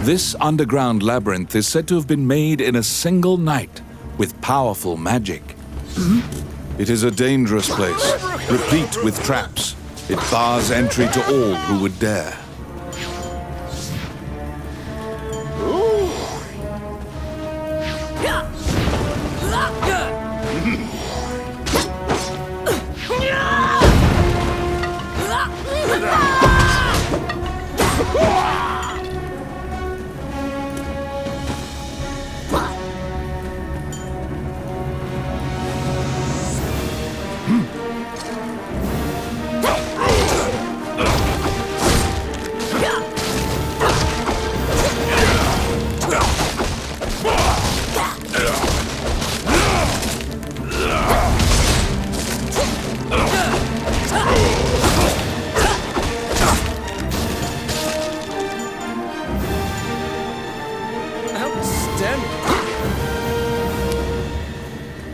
This underground labyrinth is said to have been made in a single night with powerful magic. It is a dangerous place, replete with traps. It bars entry to all who would dare.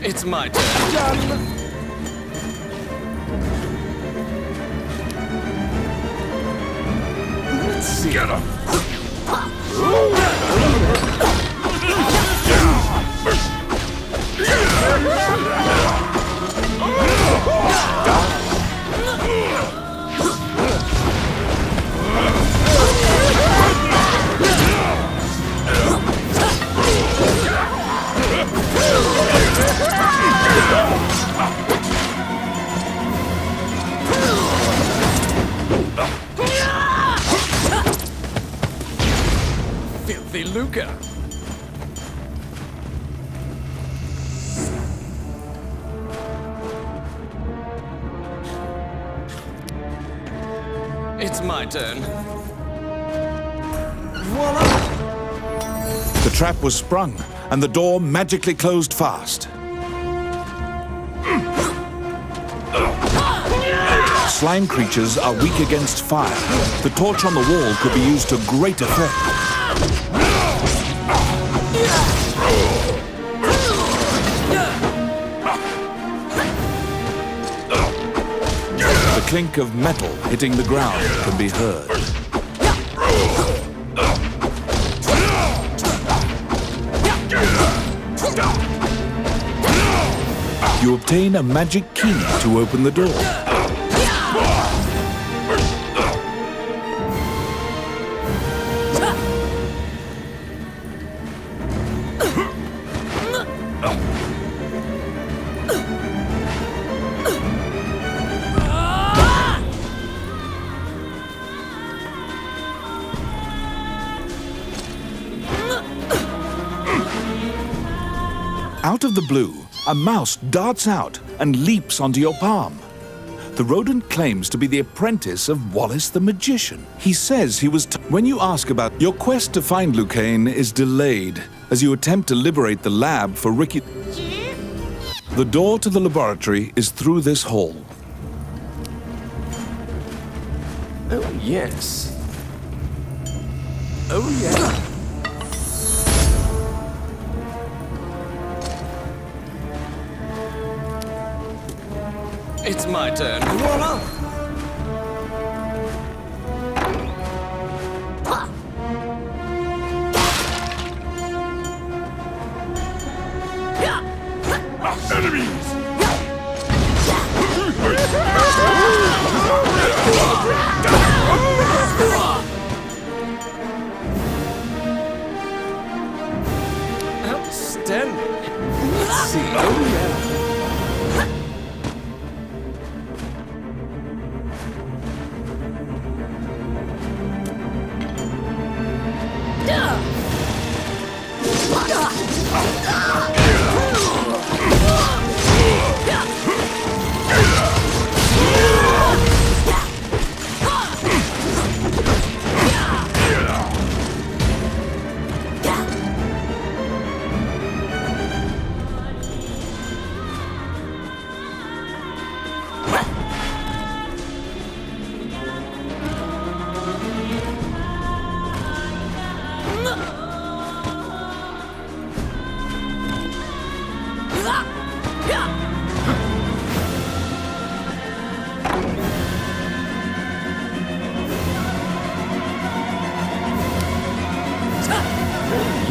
It's my turn. Let's see. Get him. Filthy lucre. It's my turn. Voila! The trap was sprung, and the door magically closed fast. Slime creatures are weak against fire. The torch on the wall could be used to great effect. The clink of metal hitting the ground can be heard. You obtain a magic key to open the door. Out of the blue, a mouse darts out and leaps onto your palm. The rodent claims to be the apprentice of Wallace the Magician. He says he was... When you ask about your quest to find Lucane is delayed as you attempt to liberate the lab for Ricky... The door to the laboratory is through this hall. Oh, yes. Oh, yeah. It's my turn. Voila! Enemies! Outstanding. Let's see. Oh, yeah.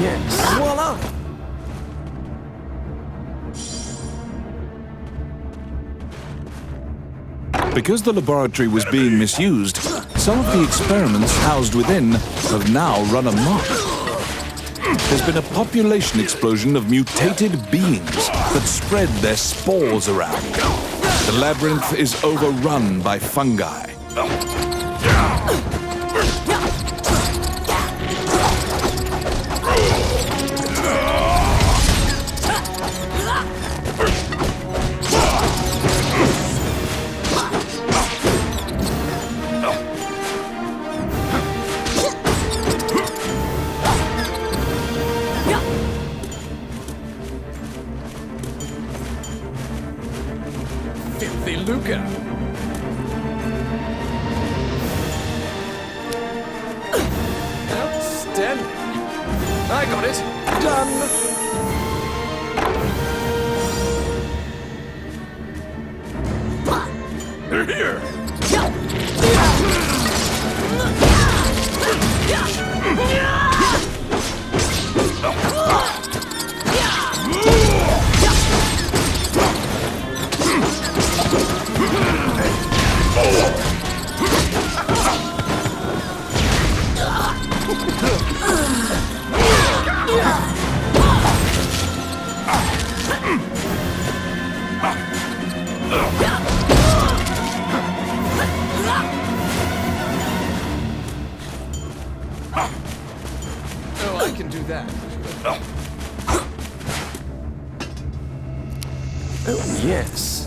yes. Voila! Because the laboratory was being misused, some of the experiments housed within have now run amok. There's been a population explosion of mutated beings that spread their spores around. The labyrinth is overrun by fungi. Filthy Luca. Outstanding. I got it. Done. They're here! Oh, I can do that. Oh, yes.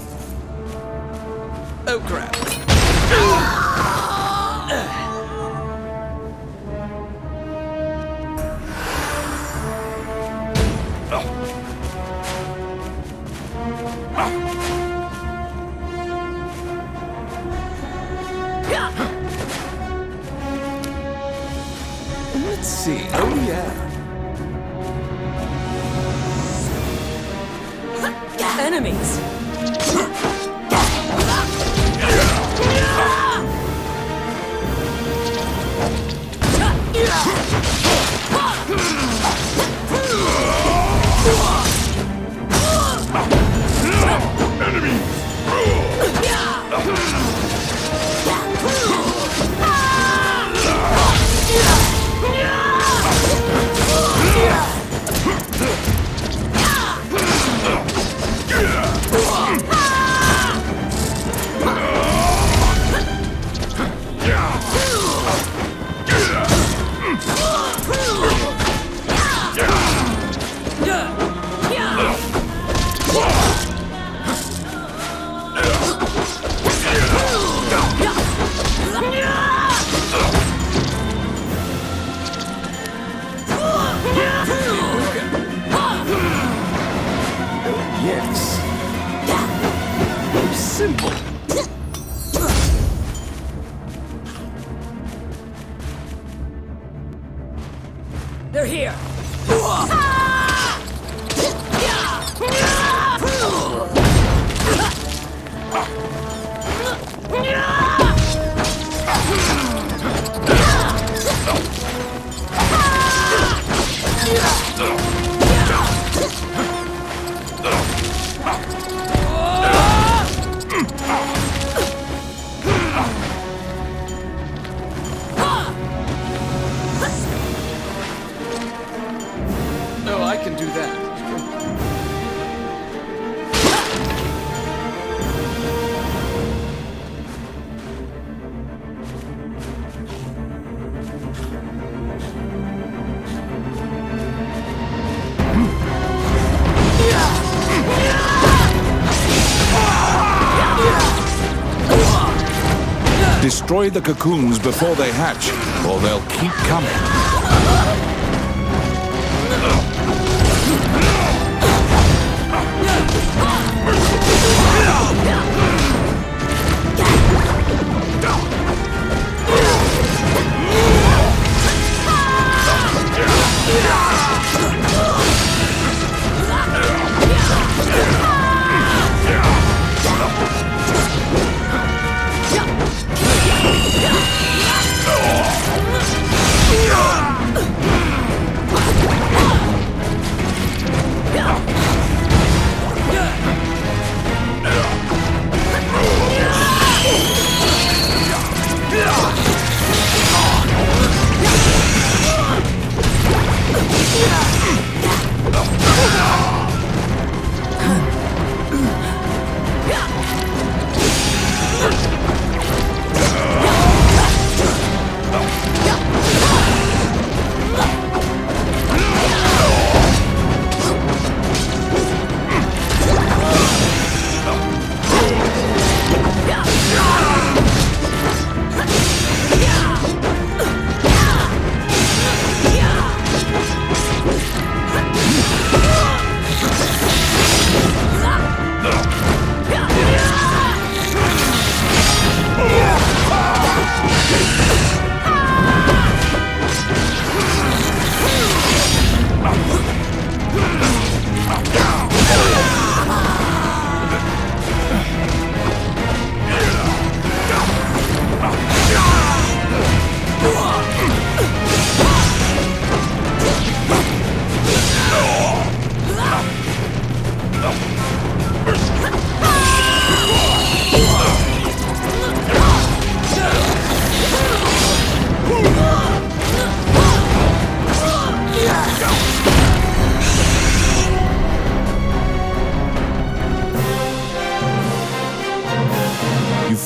Oh, crap. Let's see. Oh, yeah. Enemies! Yes. Simple. They're here! Oh, I can do that. Destroy the cocoons before they hatch, or they'll keep coming.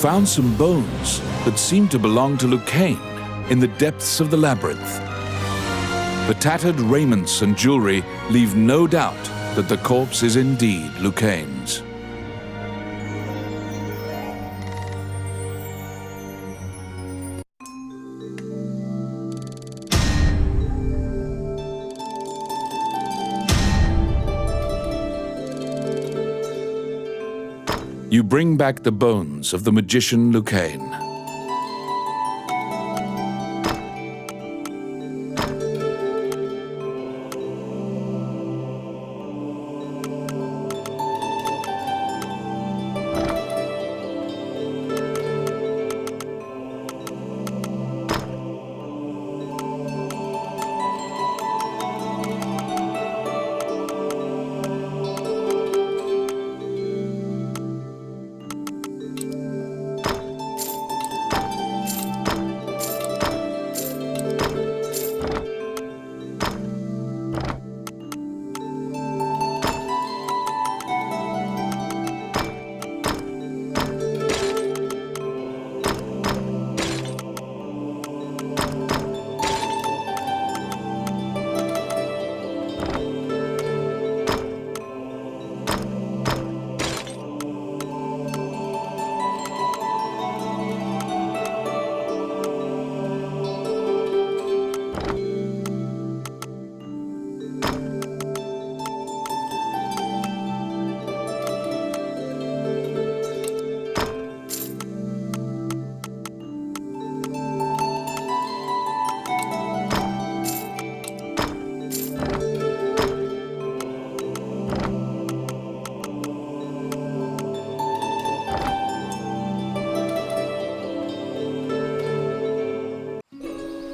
found some bones that seem to belong to Lucane in the depths of the labyrinth. The tattered raiments and jewelry leave no doubt that the corpse is indeed Lucane's. You bring back the bones of the magician Lucane.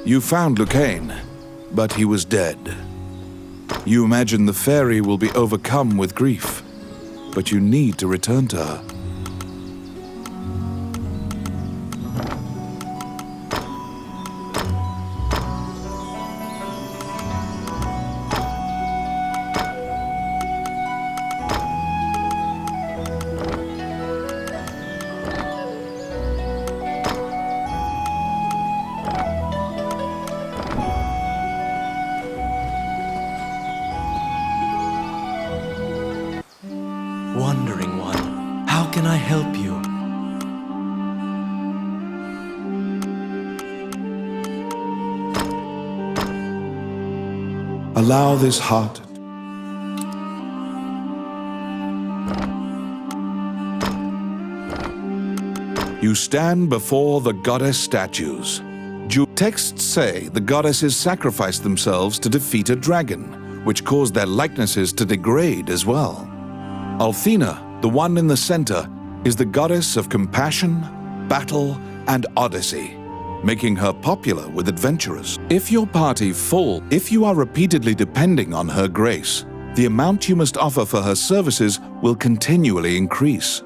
You found Lucane, but he was dead. You imagine the fairy will be overcome with grief, but you need to return to her. Wandering One, how can I help you? Allow this heart You stand before the goddess statues. Texts say the goddesses sacrificed themselves to defeat a dragon, which caused their likenesses to degrade as well. Althena, the one in the center, is the goddess of compassion, battle, and odyssey, making her popular with adventurers. If you are repeatedly depending on her grace, the amount you must offer for her services will continually increase.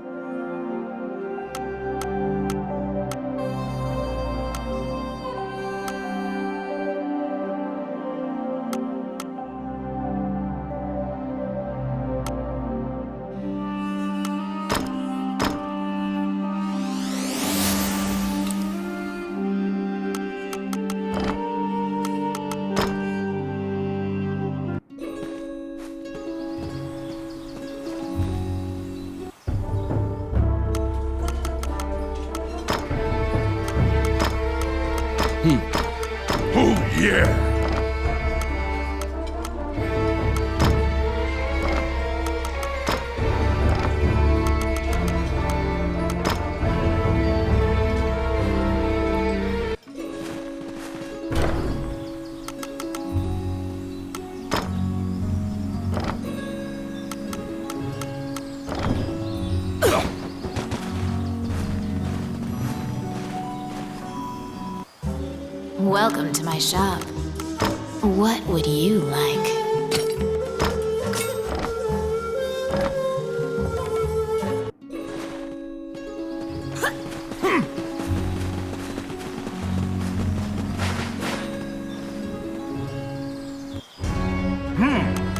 Oh, yeah! Welcome to my shop. What would you like?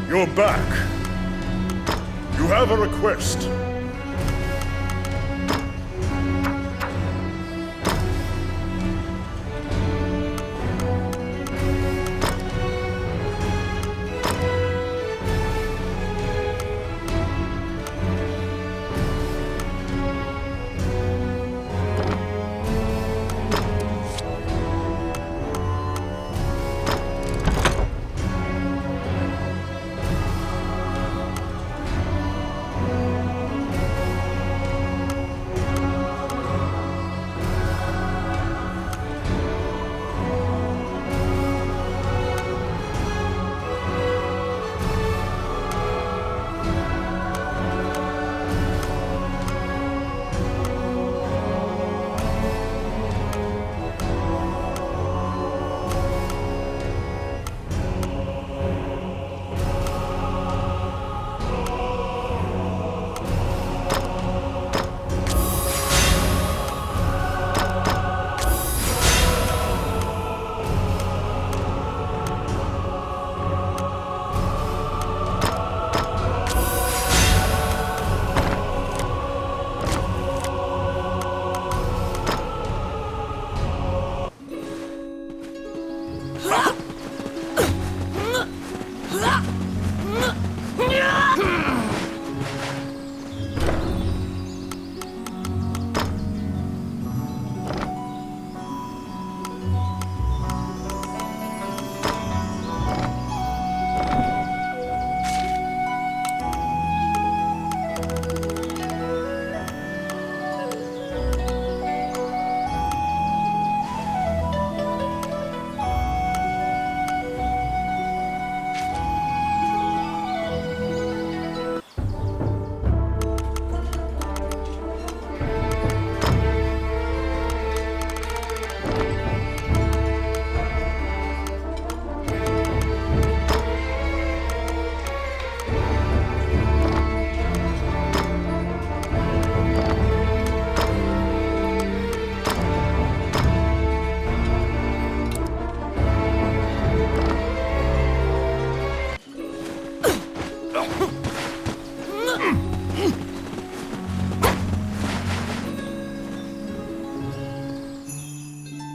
You're back. You have a request.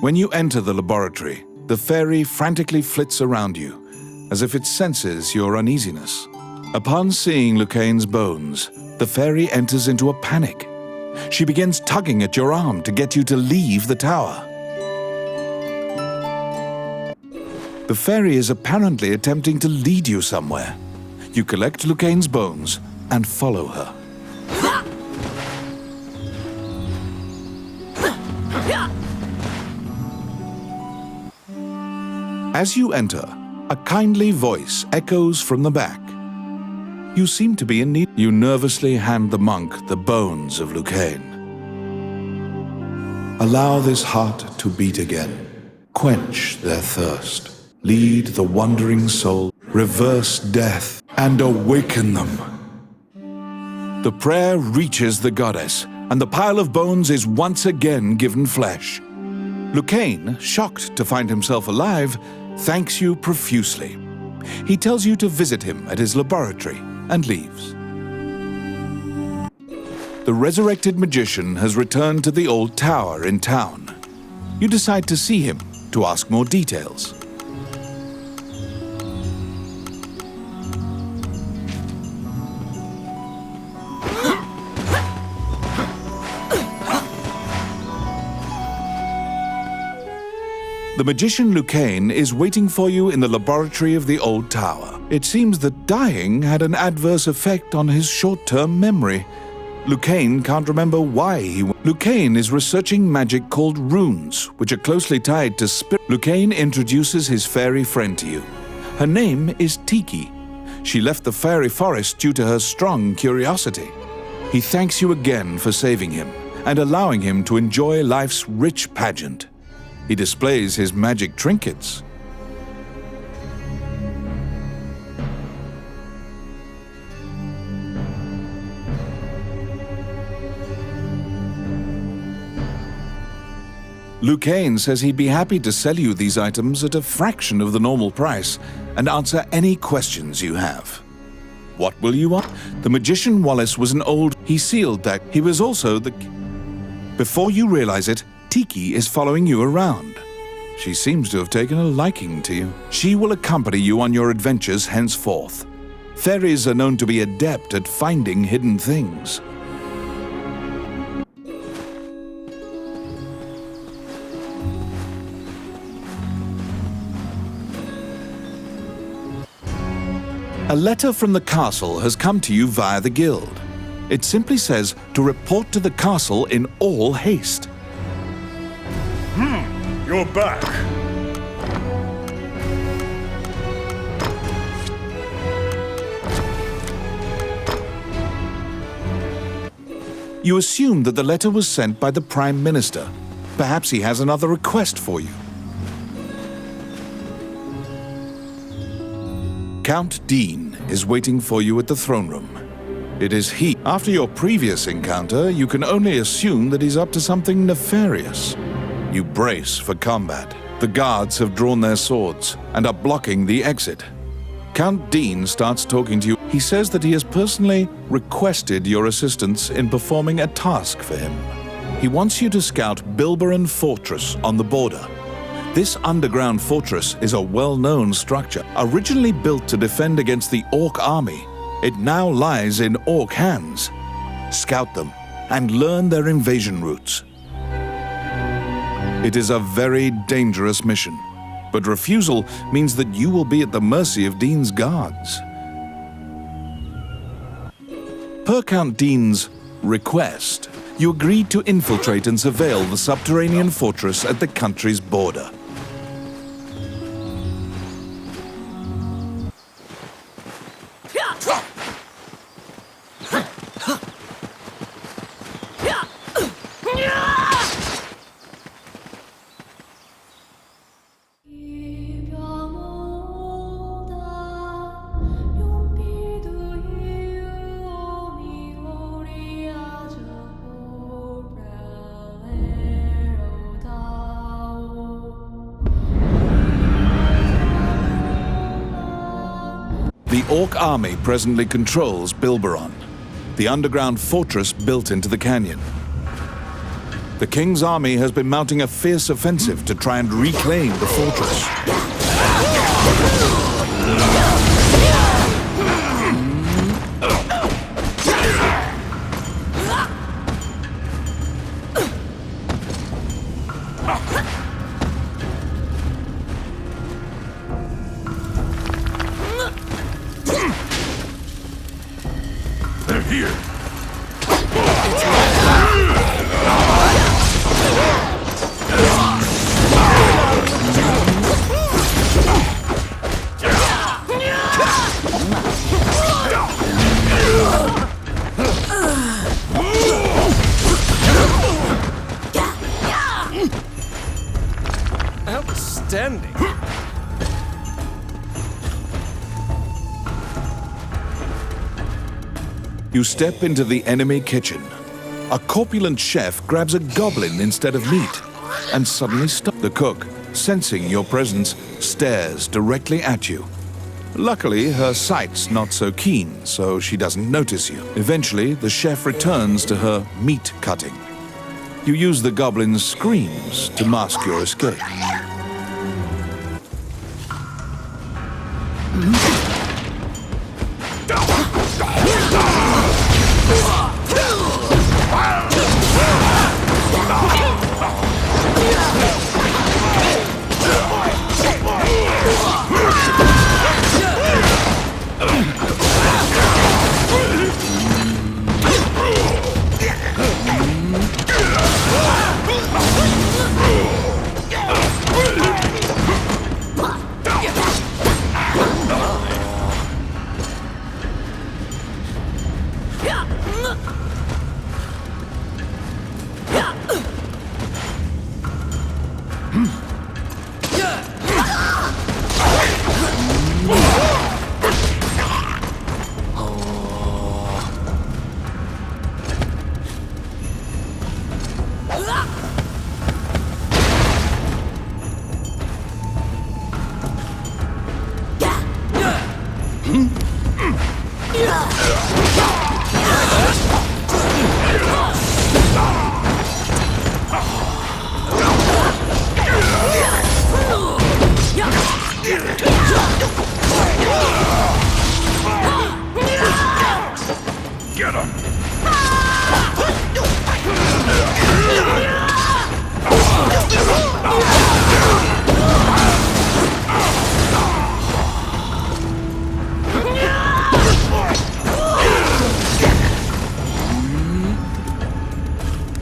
When you enter the laboratory, the fairy frantically flits around you, as if it senses your uneasiness. Upon seeing Lucane's bones, the fairy enters into a panic. She begins tugging at your arm to get you to leave the tower. The fairy is apparently attempting to lead you somewhere. You collect Lucane's bones and follow her. As you enter, a kindly voice echoes from the back. You seem to be in need. You nervously hand the monk the bones of Lucane. Allow this heart to beat again. Quench their thirst. Lead the wandering soul. Reverse death and awaken them. The prayer reaches the goddess, and the pile of bones is once again given flesh. Lucane, shocked to find himself alive, thanks you profusely. He tells you to visit him at his laboratory and leaves. The resurrected magician has returned to the old tower in town. You decide to see him to ask more details. The magician Lucane is waiting for you in the laboratory of the old tower. It seems that dying had an adverse effect on his short-term memory. Lucane can't remember why he... Lucane is researching magic called runes, which are closely tied to spirit. Lucane introduces his fairy friend to you. Her name is Tiki. She left the fairy forest due to her strong curiosity. He thanks you again for saving him and allowing him to enjoy life's rich pageant. He displays his magic trinkets. Lucane says he'd be happy to sell you these items at a fraction of the normal price and answer any questions you have. What will you want? The magician Wallace was an old... He sealed that. He was also the... Before you realize it, Tiki is following you around. She seems to have taken a liking to you. She will accompany you on your adventures henceforth. Fairies are known to be adept at finding hidden things. A letter from the castle has come to you via the guild. It simply says to report to the castle in all haste. You're back. You assume that the letter was sent by the Prime Minister. Perhaps he has another request for you. Count Dean is waiting for you at the throne room. It is he. After your previous encounter, you can only assume that he's up to something nefarious. You brace for combat. The guards have drawn their swords and are blocking the exit. Count Dean starts talking to you. He says that he has personally requested your assistance in performing a task for him. He wants you to scout Bilberon Fortress on the border. This underground fortress is a well-known structure. Originally built to defend against the Orc army, it now lies in Orc hands. Scout them and learn their invasion routes. It is a very dangerous mission, but refusal means that you will be at the mercy of Dean's guards. Per Count Dean's request, you agreed to infiltrate and surveil the subterranean fortress at the country's border. The Orc army presently controls Bilberon, the underground fortress built into the canyon. The king's army has been mounting a fierce offensive to try and reclaim the fortress. They're here. Outstanding. You step into the enemy kitchen. A corpulent chef grabs a goblin instead of meat and suddenly stops. The cook, sensing your presence, stares directly at you. Luckily, her sight's not so keen, so she doesn't notice you. Eventually, the chef returns to her meat cutting. You use the goblin's screams to mask your escape. Get him!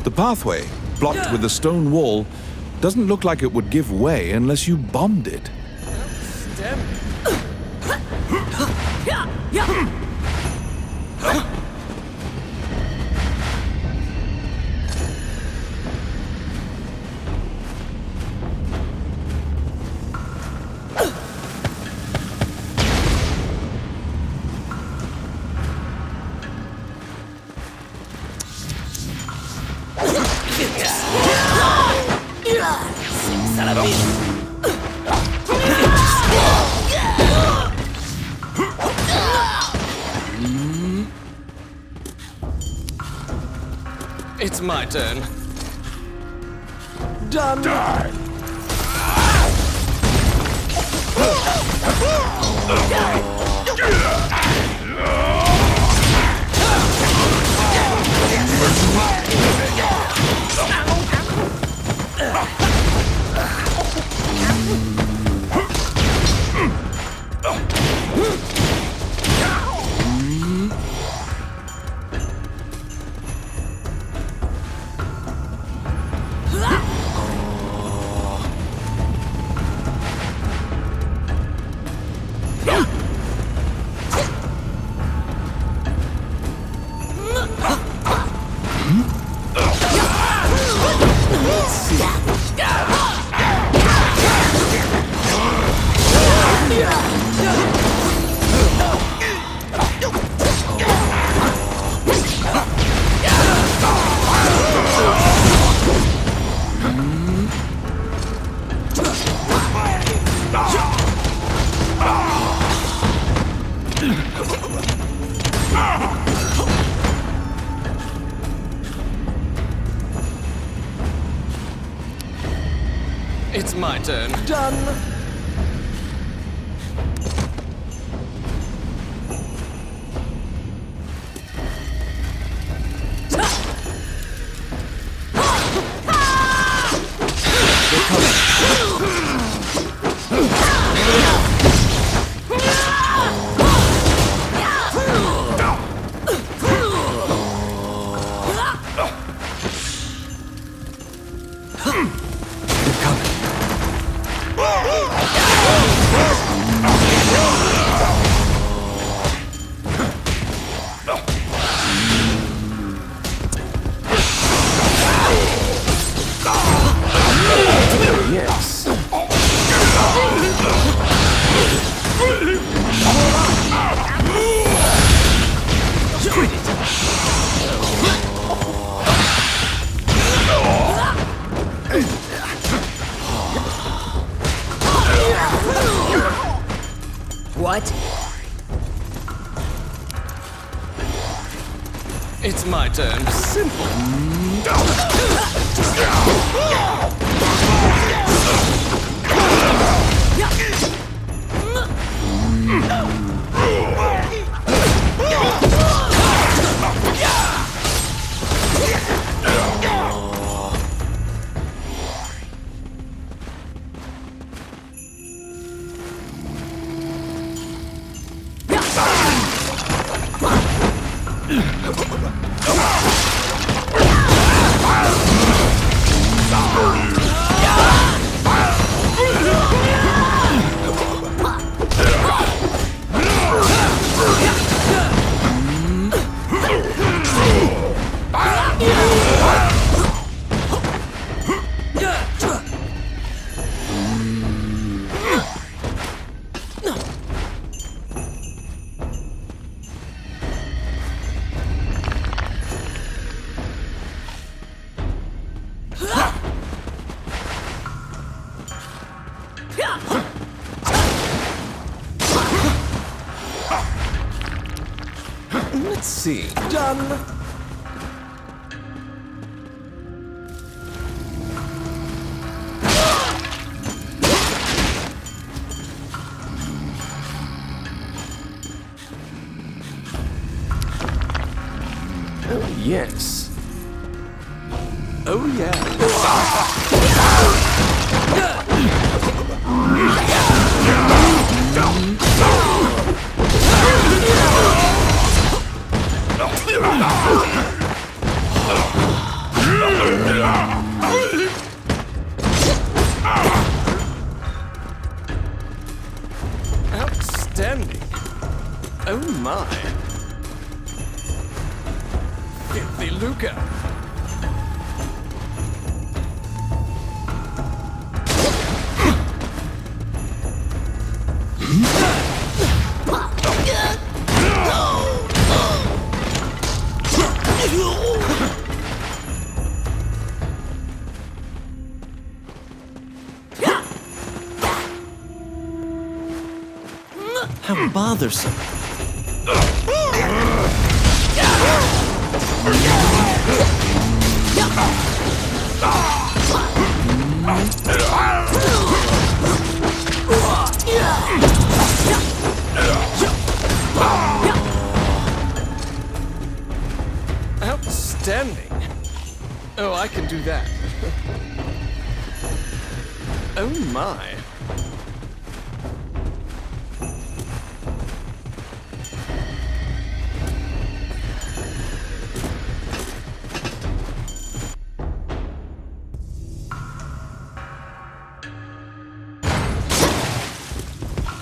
The pathway, blocked with a stone wall, doesn't look like it would give way unless you bombed it. It's my turn. Done. Die! my turn. Done. Yes. What? It's my turn. Let's see. Done. Oh, yes. Oh, yeah. Outstanding. Oh, my. Filthy lucre. How bothersome. Outstanding. Oh, I can do that. Oh, my.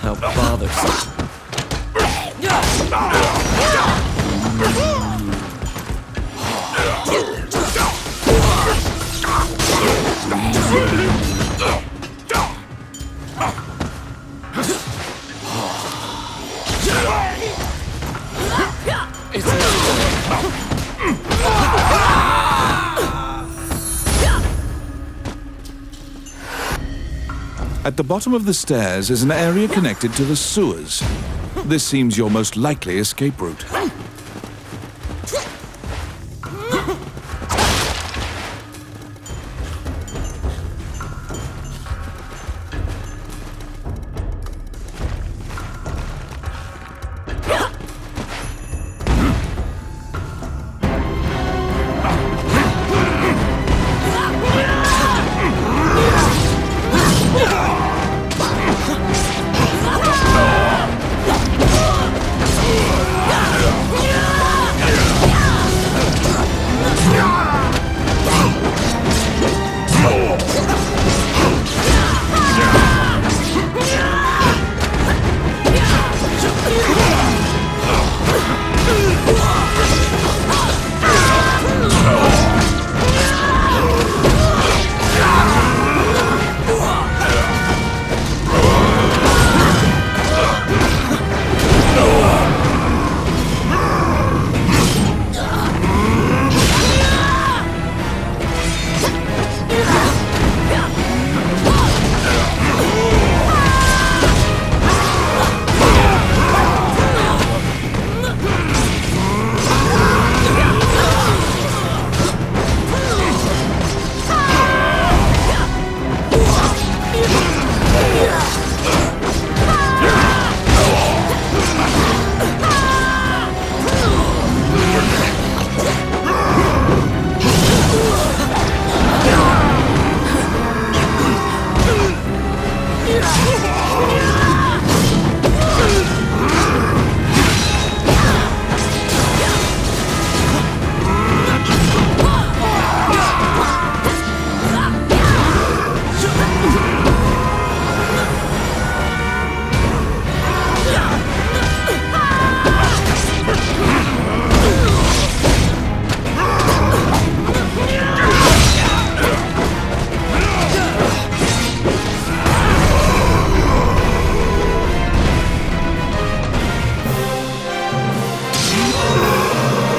How bothersome. At the bottom of the stairs is an area connected to the sewers. This seems your most likely escape route.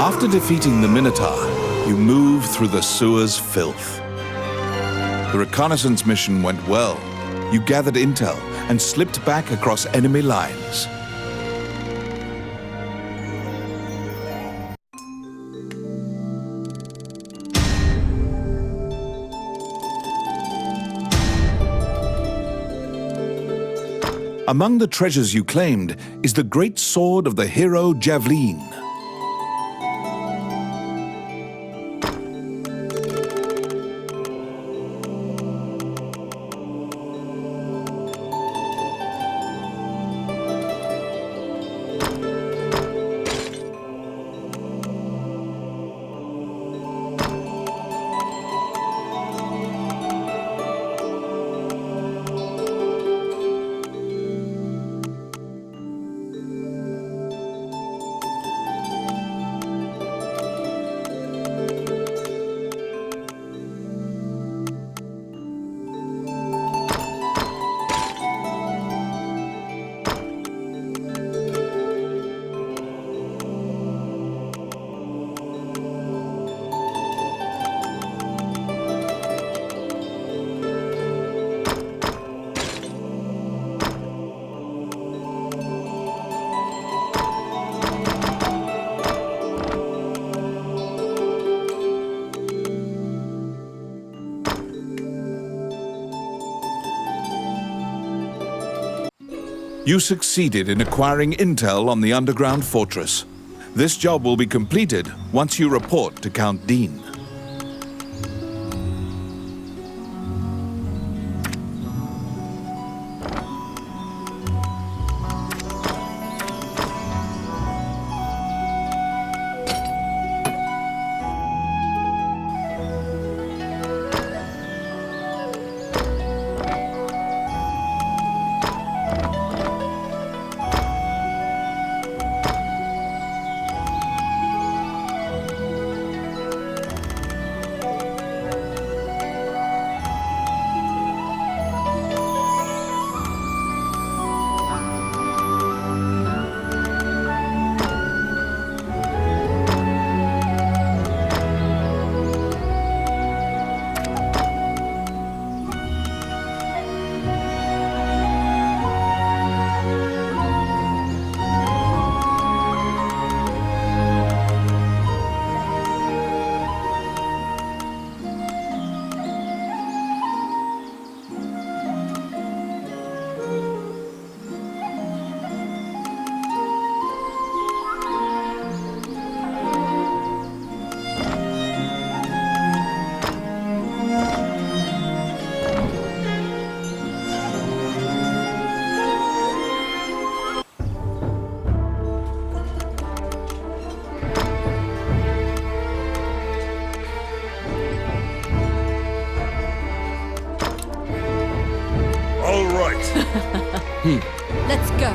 After defeating the Minotaur, you move through the sewer's filth. The reconnaissance mission went well. You gathered intel and slipped back across enemy lines. Among the treasures you claimed is the great sword of the hero Javelin. You succeeded in acquiring intel on the underground fortress. This job will be completed once you report to Count Dean. Let's go.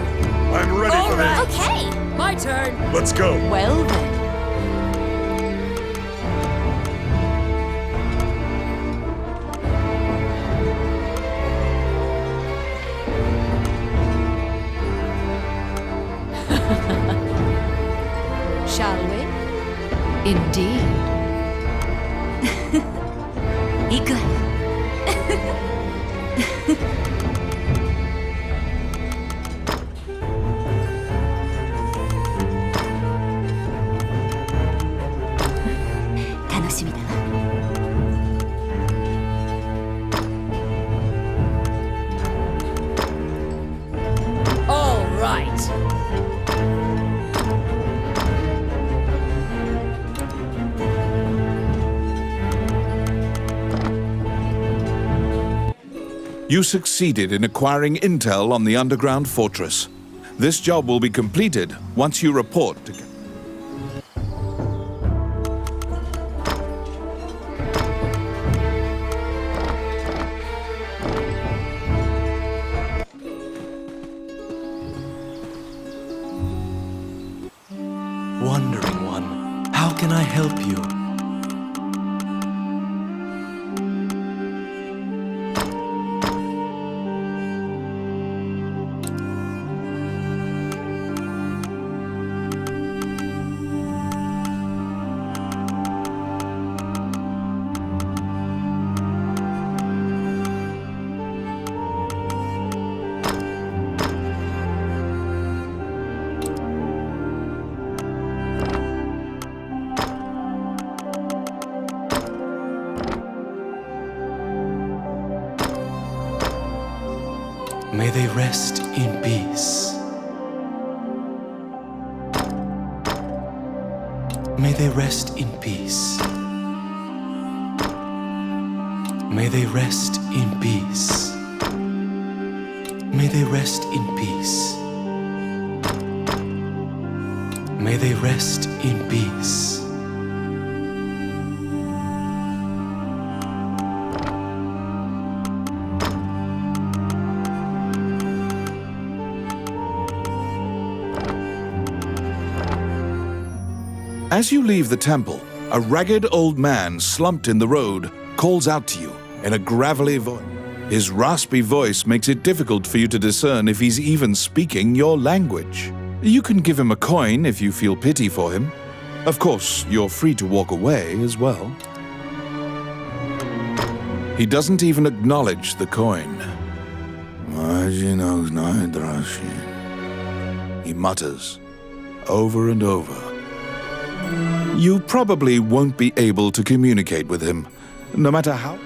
I'm ready for this. Okay. My turn. Let's go. Well then. Shall we? Indeed. 이거야. All right. You succeeded in acquiring intel on the underground fortress. This job will be completed once you report to... Wandering One, how can I help you? they rest in peace. May they rest in peace. May they rest in peace. May they rest in peace. May they rest in peace. As you leave the temple, a ragged old man slumped in the road calls out to you in a gravelly voice. His raspy voice makes it difficult for you to discern if he's even speaking your language. You can give him a coin if you feel pity for him. Of course, you're free to walk away as well. He doesn't even acknowledge the coin. He mutters over and over. You probably won't be able to communicate with him, no matter how